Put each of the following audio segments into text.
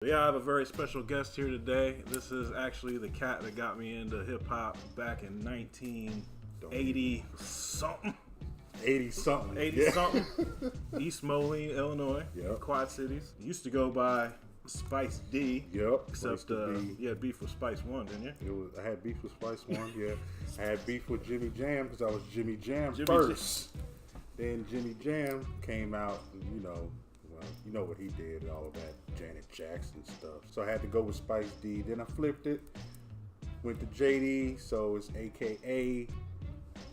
Yeah, I have a very special guest here today. This is actually the cat that got me into hip hop back in 1980 something. 80 something. 80 something. East Moline, Illinois. Yep. Quad Cities. Used to go by Spice D. Yep. Except you had beef with Spice 1, didn't you? I had beef with Spice 1, yeah. I had beef with Jimmy Jam because I was Jimmy Jam first. Then Jimmy Jam came out, you know what he did and all of that, Janet Jackson stuff. So I had to go with Spice D. Then I flipped it, went to Jai Dee, so it's AKA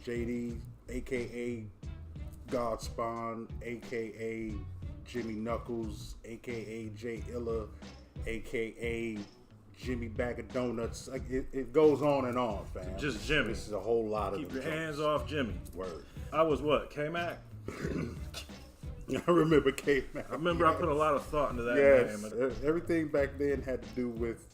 Jai Dee, AKA Godspawn, AKA Jimmy Knuckles, AKA Jay Illa, AKA Jimmy Bag of Donuts. Like it goes on and on, fam. Just Jimmy. This is a whole lot of Keep them your jokes. hands off Jimmy. Word. I was what? K-Mac? I remember K-Mac. I remember I put a lot of thought into that Yes, name. everything back then had to do with,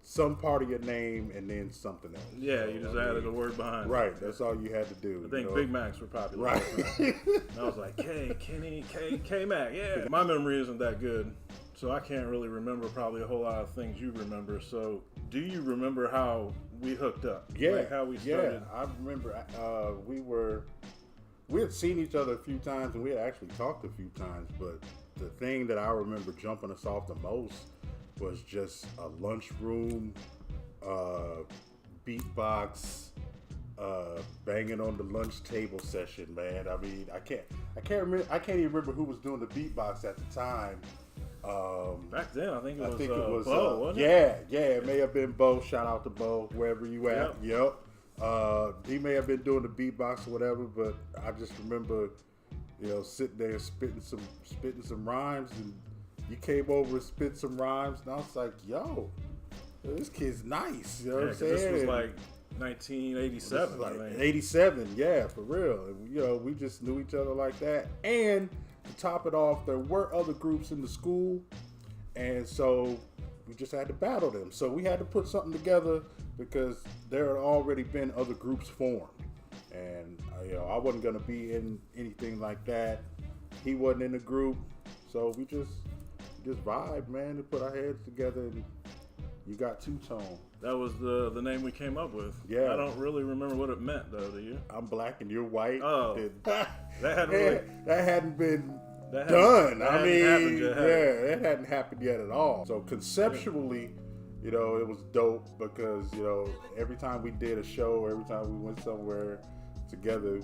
some part of your name and then something else. Yeah, you just added a word behind it. Right, that's all you had to do. I think Big Macs were popular. Right. And I was like, K-Mac, yeah. My memory isn't that good, so I can't really remember probably a whole lot of things you remember. So do you remember how we hooked up? Yeah. Like how we started? Yeah, I remember we had seen each other a few times and we had actually talked a few times, but the thing that I remember jumping us off the most was just a lunchroom, beatbox, banging on the lunch table session, man. I mean, I can't even remember who was doing the beatbox at the time. Back then, I think it was Bo, wasn't it? Yeah, it may have been Bo. Shout out to Bo, wherever you at. Yep. He may have been doing the beatbox or whatever, but I just remember, sitting there spitting some rhymes, and you came over and spit some rhymes, and I was like, yo, this kid's nice. You know what I'm saying? This was like 1987. Like 87, yeah, for real. And, we just knew each other like that. And to top it off, there were other groups in the school, and so we just had to battle them. So we had to put something together because there had already been other groups formed. And, I wasn't going to be in anything like that. He wasn't in the group. So we just vibe, man, and put our heads together, and you got two-tone. That was the name we came up with. Yeah. I don't really remember what it meant, though, do you? I'm black and you're white. Oh. that hadn't been done. It hadn't happened yet at all. So conceptually, it was dope because, every time we did a show, every time we went somewhere together,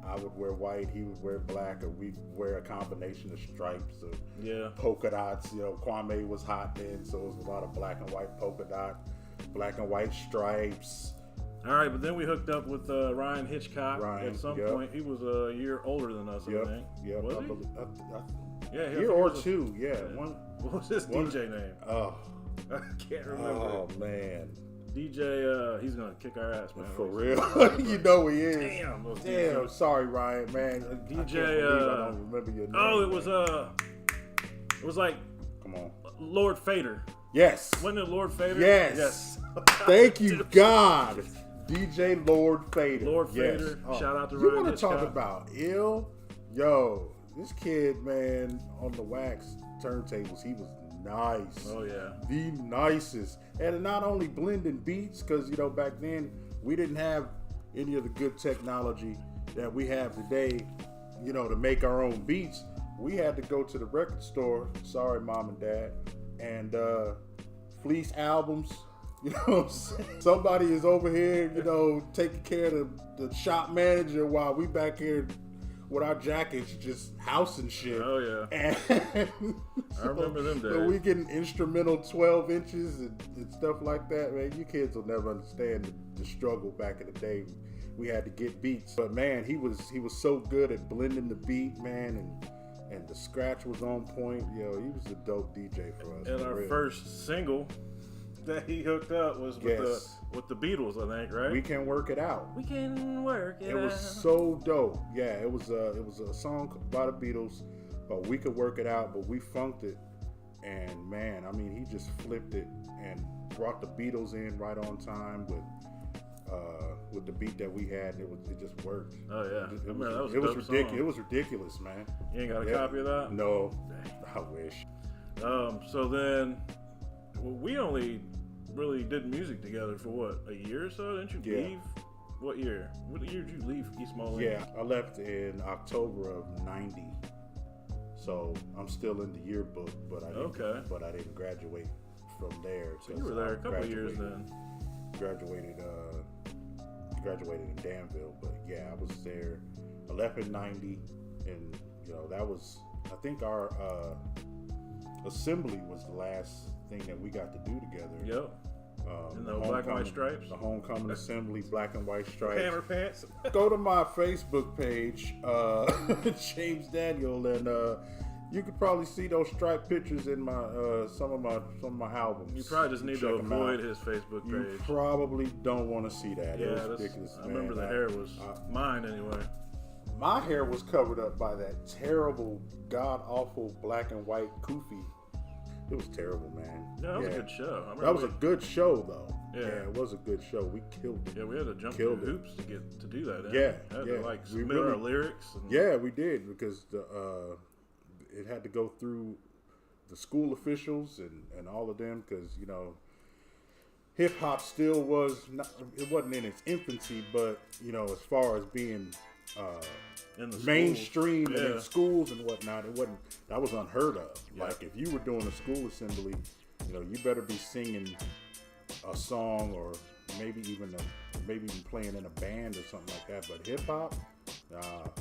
I would wear white, he would wear black, or we'd wear a combination of stripes or polka dots. Kwame was hot then, so it was a lot of black and white polka dot, black and white stripes. All right, but then we hooked up with Ryan Hitchcock at some point. He was a year older than us, I think. Yeah, was he? A year or two, yeah. What was his DJ name? Oh, I can't remember. Oh, man. DJ, he's gonna kick our ass, man. For real. You know he is. Damn. Sorry, Ryan, man. DJ, I don't remember your name. Oh, it was like, come on, Lord Fader. Yes. Wasn't it Lord Fader? Yes. Thank you, God. DJ Lord Fader. Lord Fader. Shout out to Ryan. You want to Hitchcock. talk about ill? Yo, this kid, man, on the wax turntables, he was nice. Oh yeah, the nicest. And not only blending beats, because back then we didn't have any of the good technology that we have today, to make our own beats. We had to go to the record store, sorry mom and dad, and fleece albums. Somebody is over here, taking care of the shop manager while we back here with our jackets just housing shit. Oh yeah. And I remember them days. So we getting instrumental 12 inches and stuff like that, man. You kids will never understand the struggle back in the day. We had to get beats. But man, he was so good at blending the beat, man, and the scratch was on point. He was a dope DJ for us. And our first single that he hooked up was with the Beatles, I think, right? We Can Work It Out. We can work it out. It was so dope. Yeah, it was a song by the Beatles, but We Could Work It Out, but we funked it. And man, I mean, he just flipped it and brought the Beatles in right on time with the beat that we had. It just worked. Oh yeah, It was ridiculous. It was ridiculous, man. You ain't got a copy of that? No, I wish. So then, we only really did music together for what, a year or so? Didn't you leave? What year? What year did you leave East Moline? Yeah, I left in October of '90. So I'm still in the yearbook, but I didn't graduate from there. So you were there a couple of years then. Graduated in Danville, but yeah, I was there. I left in '90, and that was, I think our assembly was the last thing that we got to do together. Yep. And the black and white stripes. The homecoming assembly, black and white stripes. Hammer pants. Go to my Facebook page, James Daniel, and you could probably see those striped pictures in my some of my albums. You probably just need to avoid his Facebook page. You probably don't want to see that. Yeah, it was ridiculous. I remember the hair was mine anyway. My hair was covered up by that terrible, god awful black and white kufi. It was terrible, man. Yeah, that was a good show. That was a good show, though. Yeah, it was a good show. We killed it. Yeah, we had to jump through hoops to get to do that. Yeah, to submit our lyrics. Yeah, we did, because it had to go through the school officials and all of them, because hip hop still it wasn't in its infancy, but as far as being in the mainstream and in schools and whatnot, that was unheard of. Yeah. Like, if you were doing a school assembly, you better be singing a song, or maybe even playing in a band or something like that. But hip hop,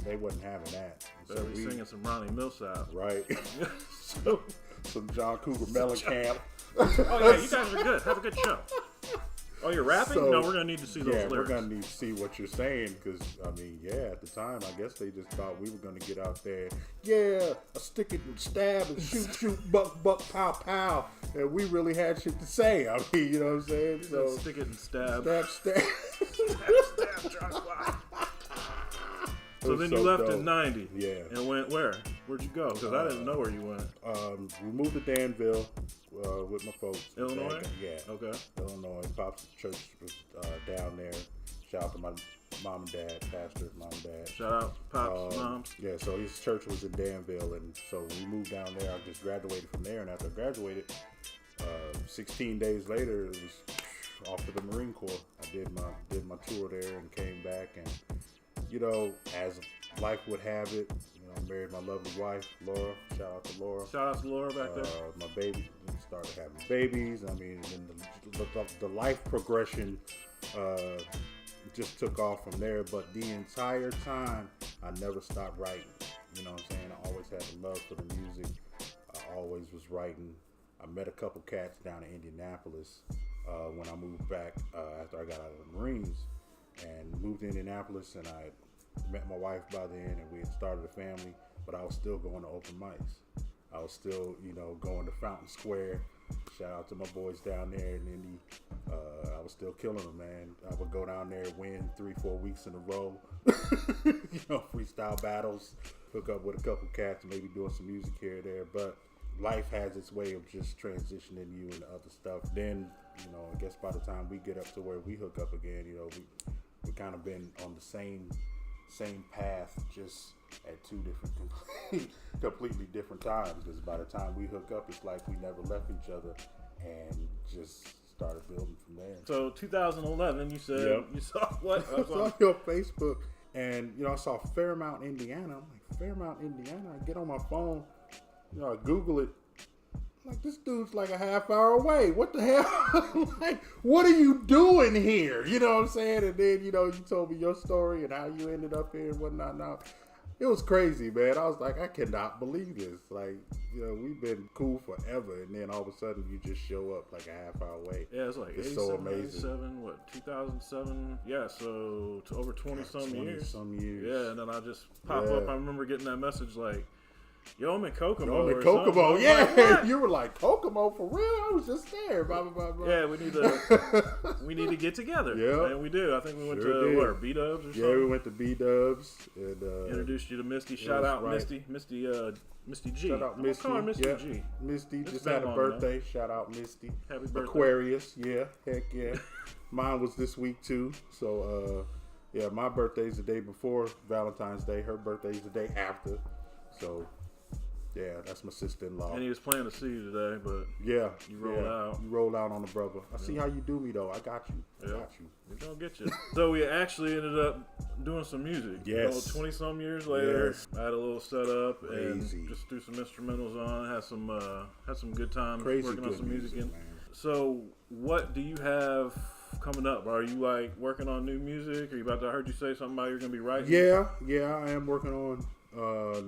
they wasn't having that. So we singing some Ronnie Millsap, right? some John Cougar Mellencamp. Oh yeah, you guys are good. Have a good show. Oh, you're rapping? No, we're going to need to see those lyrics. We're going to need to see what you're saying, because, at the time, I guess they just thought we were going to get out there, a stick it and stab and shoot, buck, pow, pow, and we really had shit to say. I mean, you know what I'm saying? So stick it and stab. Stab. John Clark. So then you left in '90. Yeah. And went where? Where'd you go? Because I didn't know where you went. We moved to Danville with my folks. Illinois? Yeah. Okay. Illinois. Pops' church was down there. Shout out to my mom and dad, pastor, mom and dad. Shout out Pops, moms. Yeah, so his church was in Danville, and so when we moved down there, I just graduated from there, and after I graduated, 16 days later, it was off to the Marine Corps. I did my tour there and came back, and as life would have it, I married my lovely wife, Laura. Shout out to Laura. Shout out to Laura back there. My baby started having babies. I mean, and the life progression just took off from there. But the entire time, I never stopped writing. You know what I'm saying? I always had a love for the music. I always was writing. I met a couple cats down in Indianapolis when I moved back after I got out of the Marines, and moved to Indianapolis, and I met my wife by then, and we had started a family, but I was still going to open mics. I was still, going to Fountain Square. Shout out to my boys down there in Indy. I was still killing them, man. I would go down there, win 3-4 weeks in a row. Freestyle battles, hook up with a couple cats, maybe doing some music here or there. But life has its way of just transitioning you into other stuff. Then, I guess by the time we get up to where we hook up again, we kind of been on the same path, just at two different, completely different times. Because by the time we hook up, it's like we never left each other, and just started building from there. So 2011, you said you saw what? I saw your Facebook, and I saw Fairmount, Indiana. I'm like, Fairmount, Indiana. I get on my phone, I Google it. Like, this dude's like a half hour away. What the hell? Like, what are you doing here? You know what I'm saying? And then, you told me your story and how you ended up here and whatnot. Now, it was crazy, man. I was like, I cannot believe this. Like, we've been cool forever, and then all of a sudden you just show up like a half hour away. Yeah, it's like 87, so amazing. 2007? Yeah, so to over 20-some years. Yeah, and then I just pop up. I remember getting that message like, yo, I'm in Kokomo. Yeah. Like, you were like, Kokomo for real? I was just there. Blah, blah, blah, blah. Yeah, we need to get together. Yeah. And we do. I think we went to B-Dubs or something. Yeah, we went to B-Dubs. And, introduced you to Misty. Shout out Misty. Misty G. Misty. Call her Misty G. Misty just had a birthday. Shout out Misty. Happy birthday. Aquarius. Yeah. Heck yeah. Mine was this week too. So, my birthday's the day before Valentine's Day. Her birthday's the day after. So, Yeah, that's my sister-in-law. And he was planning to see you today, but yeah, you rolled out. You rolled out on the brother. I see how you do me though. I got you. I got you. We're gonna get you. So we actually ended up doing some music. Yes. 20-some years later, Yes. I had a little setup and Crazy. just threw some instrumentals on. Had some good time Crazy working on good some music. man. So what do you have coming up? Are you like working on new music? Are you about to? I heard you say something about you're gonna be writing. Yeah, I am working on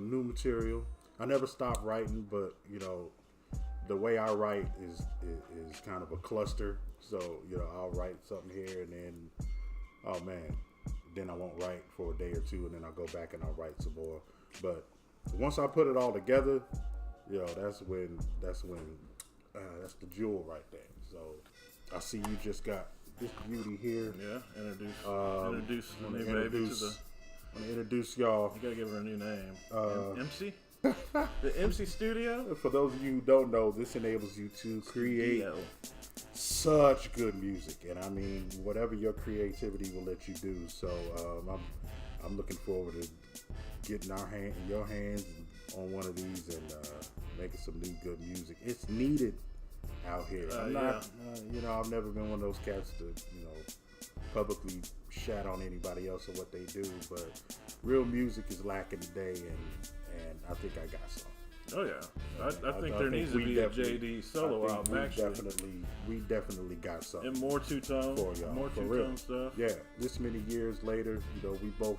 new material. I never stop writing, but you know, the way I write is kind of a cluster. So you know, I'll write something here, and then, oh man, then I won't write for a day or two, and then I'll go back and I'll write some more. But once I put it all together, you know, that's the jewel right there. So I see you just got this beauty here. Yeah. Introduce the new baby to the. I'm gonna introduce y'all. You gotta give her a new name. MC. The MC Studio. For those of you who don't know, this enables you to create such good music, and I mean, whatever your creativity will let you do. So I'm looking forward to getting your hands on one of these and making some new good music. It's needed out here. I'm not, I've never been one of those cats to, publicly shat on anybody else or what they do, but real music is lacking today, and I think I got some. Oh yeah, I think there needs to be a Jai Dee solo album. Actually, we definitely got something. And more two-tone, for y'all, more two-tone stuff. Yeah, this many years later, we both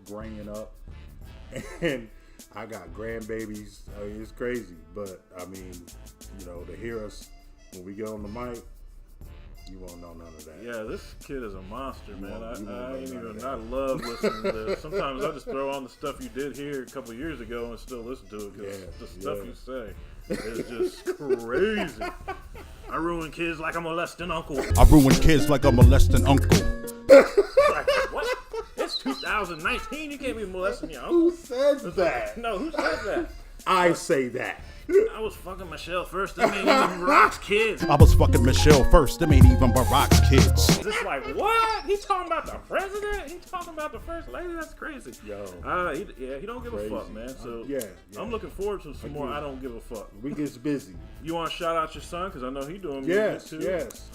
graying up, and I got grandbabies. I mean, it's crazy, but I mean, to hear us when we get on the mic, you won't know none of that. Yeah, this kid is a monster, man. I love listening to this. Sometimes I just throw on the stuff you did here a couple of years ago and still listen to it because the stuff you say is just crazy. I ruin kids like I'm a molesting uncle. I ruin kids like a molesting uncle. Like, what? It's 2019. You can't be molesting your uncle. Who says that? No, who says that? I say that. I was fucking Michelle first. Them ain't even Barack's kids. I was fucking Michelle first. Them ain't even Barack's kids. It's like, what? He talking about the president? He talking about the first lady? That's crazy. Yo. He don't give a fuck, man. So I'm looking forward to some more I don't give a fuck. We gets busy. You want to shout out your son? Because I know he doing music too. Yes.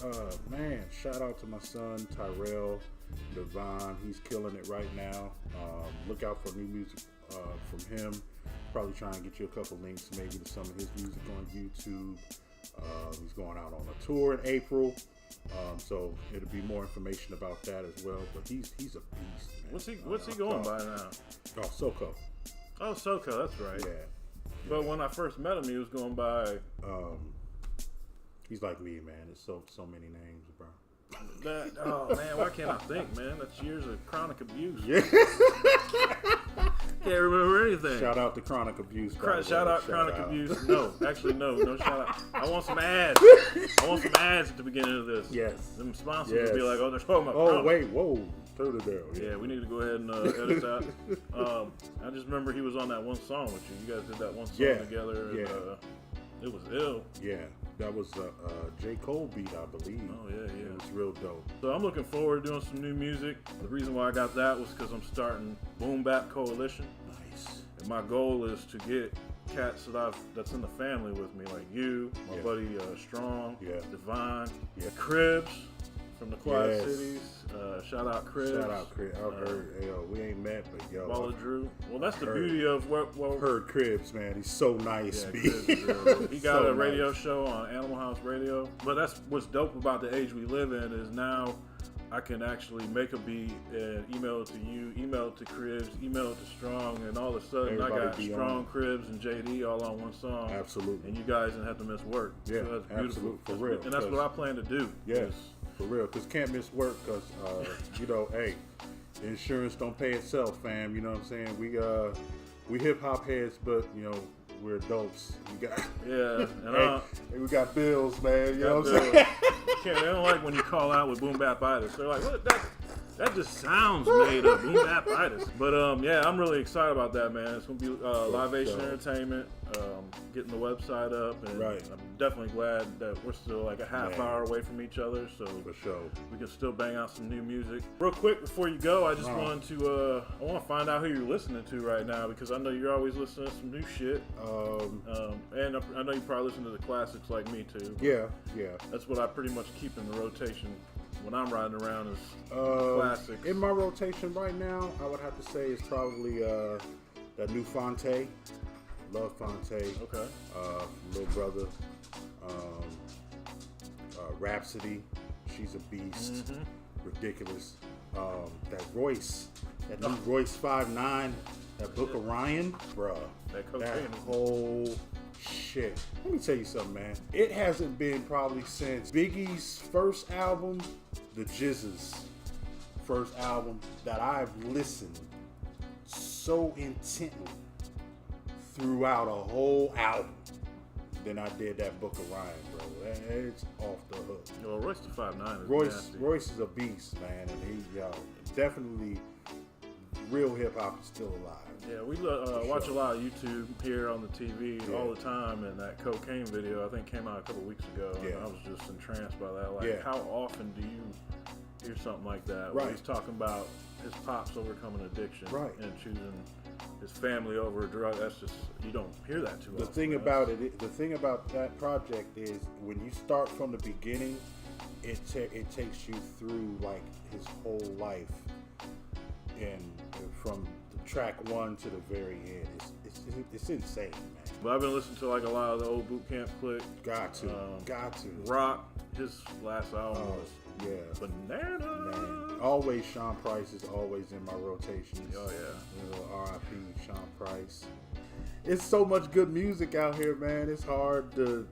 Man, shout out to my son, Tyrell Devon. He's killing it right now. Look out for new music from him. Probably try and get you a couple links maybe to some of his music on YouTube. He's going out on a tour in April. So it'll be more information about that as well. But he's a beast, man. What's he going by now? Oh, SoCo. Oh, SoCo, that's right. Yeah. But when I first met him, he was going by. He's like me, man. It's so many names, bro. Oh man, why can't I think, man? That's years of chronic abuse. Yeah. Can't remember anything. Shout out to Chronic Abuse. Shout out Chronic Abuse. No, actually, no shout out. I want some ads. I want some ads at the beginning of this. Yes. Them sponsors will be like, oh, they're talking about. Oh, wait, whoa. Turn it down. Yeah, we need to go ahead and edit that. I just remember he was on that one song with you. You guys did that one song together. And, it was ill. Yeah, that was a J. Cole beat, I believe. Oh, yeah. It was real dope. So I'm looking forward to doing some new music. The reason why I got that was because I'm starting Boom Bap Coalition. Nice. And my goal is to get cats that's in the family with me, like you, my buddy Strong, Divine, Cribs from the Quad Cities. Shout out Cribs. Shout out Cribs. I've heard, we ain't met, but Walla Drew. Well, that's the beauty of heard Cribs, man. He's so nice. Yeah, he got a radio show on Animal House Radio. But that's what's dope about the age we live in is now I can actually make a beat and email it to you, email it to Cribs, email it to Strong, and all of a sudden I got Strong, Cribs, and Jai Dee all on one song. Absolutely. And you guys didn't have to miss work. Yeah, so that's beautiful. absolutely. For real. And that's what I plan to do. Yes, for real. Because can't miss work because, hey, insurance don't pay itself, fam. You know what I'm saying? We hip-hop heads, but, we're adults. We got and we got bills, man. You know what I'm saying? They don't like when you call out with boom bap either. So they're like, what? That just sounds made up. Boom bap-itis. But yeah, I'm really excited about that, man. It's gonna be Live-Ation Entertainment, getting the website up, and I'm definitely glad that we're still like a half hour away from each other, so for sure we can still bang out some new music. Real quick before you go, I just wanted to I want to find out who you're listening to right now, because I know you're always listening to some new shit. And I know you probably listen to the classics like me too. Yeah. That's what I pretty much keep in the rotation when I'm riding around is classics. In my rotation right now, I would have to say it's probably that new Fonte. Love Fonte. Okay. Little Brother. Rhapsody. She's a beast. Mm-hmm. Ridiculous. That Royce. That new Royce 5'9". That Book of Ryan. Bruh. That whole shit. Let me tell you something, man. It hasn't been probably since Biggie's first album, The Jizz's first album, that I've listened so intently throughout a whole album than I did that Book of Ryan, bro. It's off the hook. Yo, Royce the 5'9" is nasty. Royce is a beast, man, and he definitely real hip hop is still alive. Yeah, we watch a lot of YouTube here on the TV all the time, and that cocaine video I think came out a couple weeks ago, and I was just entranced by that. Like, how often do you hear something like that? Where he's talking about his pops overcoming addiction and choosing his family over a drug. That's just, you don't hear that too often. The thing about that project is when you start from the beginning, it takes you through like his whole life, and from track one to the very end. It's insane, man. But I've been listening to like a lot of the old Boot Camp Click. Got to. Rock, his last album was bananas. Man. Always Sean Price is always in my rotations. Oh yeah. R.I.P. Sean Price. It's so much good music out here, man. It's hard to.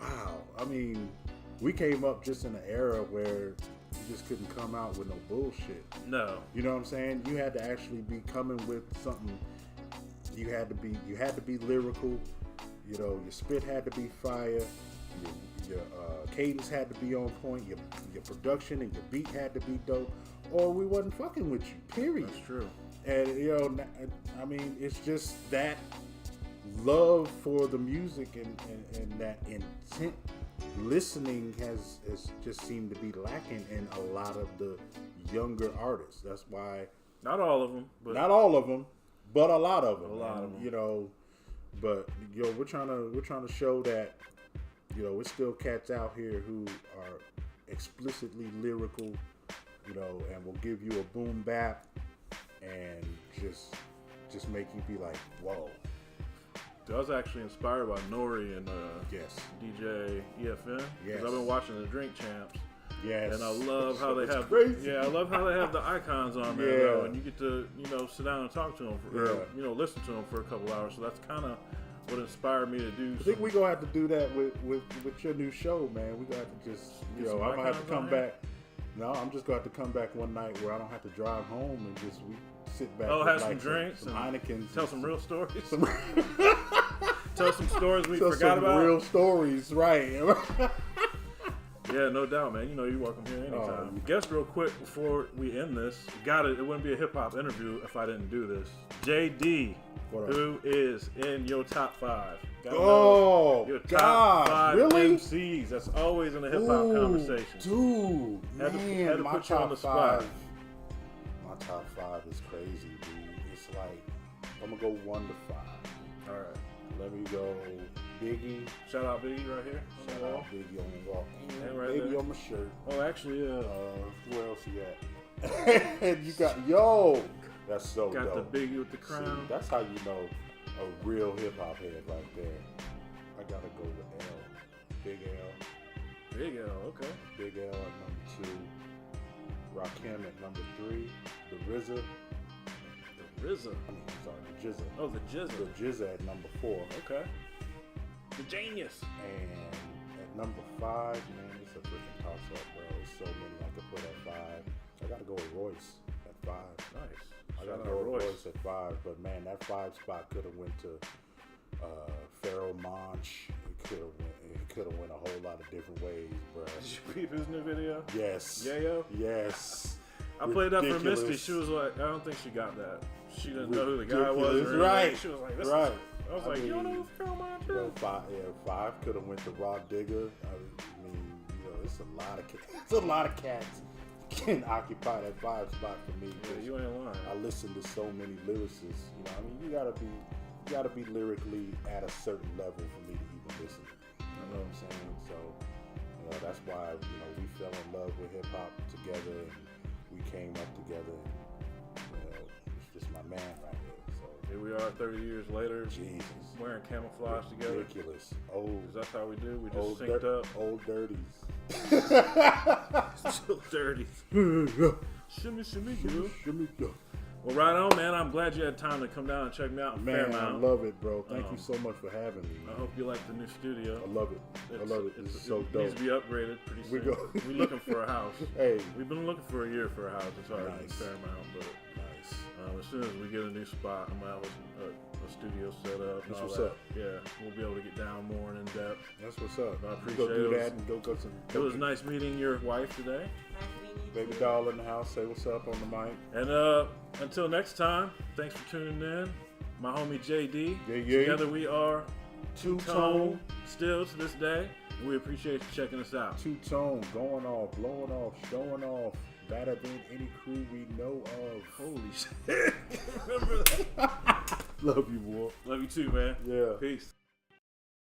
Wow. I mean, we came up just in an era where you just couldn't come out with no bullshit. No. You know what I'm saying? You had to actually be coming with something. You had to be lyrical. You know, your spit had to be fire. Your cadence had to be on point. Your production and your beat had to be dope, or we wasn't fucking with you. Period. That's true. And you know, I mean, it's just that love for the music and that intent. Listening has just seemed to be lacking in a lot of the younger artists. That's why not all of them, but a lot of them. You know, but you know, we're trying to show that, you know, it's still cats out here who are explicitly lyrical, you know, and will give you a boom bap and just make you be like, whoa. I was actually inspired by Nori and DJ EFN. Because I've been watching the Drink Champs. Yes. And I love how they have I love how they have the icons on there, though, and you get to, you know, sit down and talk to them you know, listen to them for a couple hours. So that's kind of what inspired me to do. I think we're gonna have to do that with your new show, man. We're gonna have to just, you know, I'm gonna have to come back. No, I'm just gonna have to come back one night where I don't have to drive home and just sit back. Have some drinks, some Heinekens, tell some real stories. Tell some stories we forgot about. Real stories, right? Yeah, no doubt, man. You know, you're welcome here anytime. Guess real quick before we end this, it wouldn't be a hip hop interview if I didn't do this. Jai Dee, who is in your top 5? Your top 5 really? MCs. That's always in a hip hop conversation. Dude, had to my put you on the spot. My top 5 is crazy, dude. It's like, I'm gonna go 1 to 5. All right. Let me go Biggie. Shout out Biggie right here. Shout out Biggie on the wall. And right Baby there. on my shirt. Oh, actually, where else you at? And you got, that's so got dope. Got the Biggie with the crown. See, that's how you know a real hip hop head right there. I gotta go with L. Big L. Big L, okay. Big L at number 2. Rakim at number 3. The RZA. The RZA. The Jizza. Oh, the Jizza. The Jizza at number 4. Okay. The Genius. And at number 5, man, it's a freaking toss-up, bro. There's so many I could put at 5. I gotta go with Royce at 5. Nice. I gotta go with Royce at 5. But man, that 5 spot could have went to Pharoah Monch. It could have went a whole lot of different ways, bro. Did you peep his new video? Yes. Yayo? Yes. I played that for ridiculous. Misty. She was like, I don't think she got that. She didn't know who the guy was. Ridiculous. Or Right. anything. She was like, this Right. I was like, you don't know who Feral Mind You know, is? five could have went to Raw Digger. I mean, you know, it's a lot of cats can occupy that 5 spot for me. Yeah, you ain't lying. I listen to so many lyricists. You know, I mean, you gotta be lyrically at a certain level for me to even listen. You know what I'm saying? So, you know, that's why, you know, we fell in love with hip hop together and we came up together. And, you know, it's just my man right here. So Here we are 30 years later, Jesus, wearing camouflage together. ridiculous. Old. 'Cause that's how we do. We just synced up. Old dirties. Still dirty. Shimmy, Shimmy, you. shimmy, go. Well, right on, man. I'm glad you had time to come down and check me out in Man, I Fairmount. love it, bro. Thank you so much for having me. I hope you like the new studio. I love it. I love it. It's so it dope. needs to be upgraded pretty soon. We go- looking for a house. Hey, We've been looking for a year for a house. It's already in Nice. Fairmount, but nice. as soon as we get a new spot, I'm gonna have a studio set up. And That's all what's that. up. Yeah, we'll be able to get down more and in depth. That's what's up. I You appreciate go do it. that and go some. It was nice meeting your wife today. Baby doll in the house. Say what's up on the mic. And until next time, thanks for tuning in. My homie Jai Dee. Yeah, yeah. Together we are Two-tone. Two-Tone still to this day. We appreciate you checking us out. Two-tone, going off, blowing off, showing off. Better than any crew we know of. Holy shit. Remember that? Love you, boy. Love you too, man. Yeah. Peace.